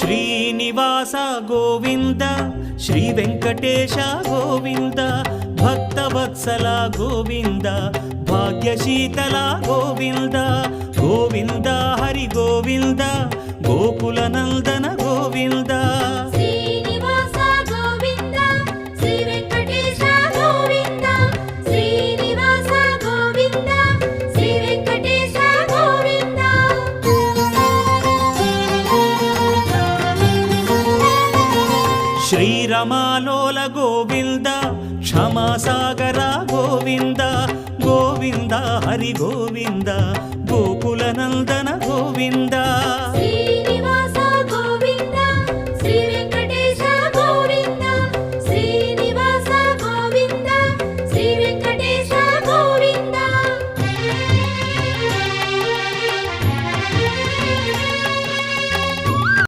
Srinivasa Govinda Shri Venkatesha Govinda Bhaktavatsala Govinda భాగ్యశీతల Govinda Govinda Hari Govinda Gokula Nandana Govinda Srinivasa Govinda Shri Venkatesha Govinda Srinivasa Govinda Shri Venkatesha Govinda శ్రీరమాలోల Govinda క్షమాసాగర Govinda Govinda Hari Govinda Gokula Nandana Govinda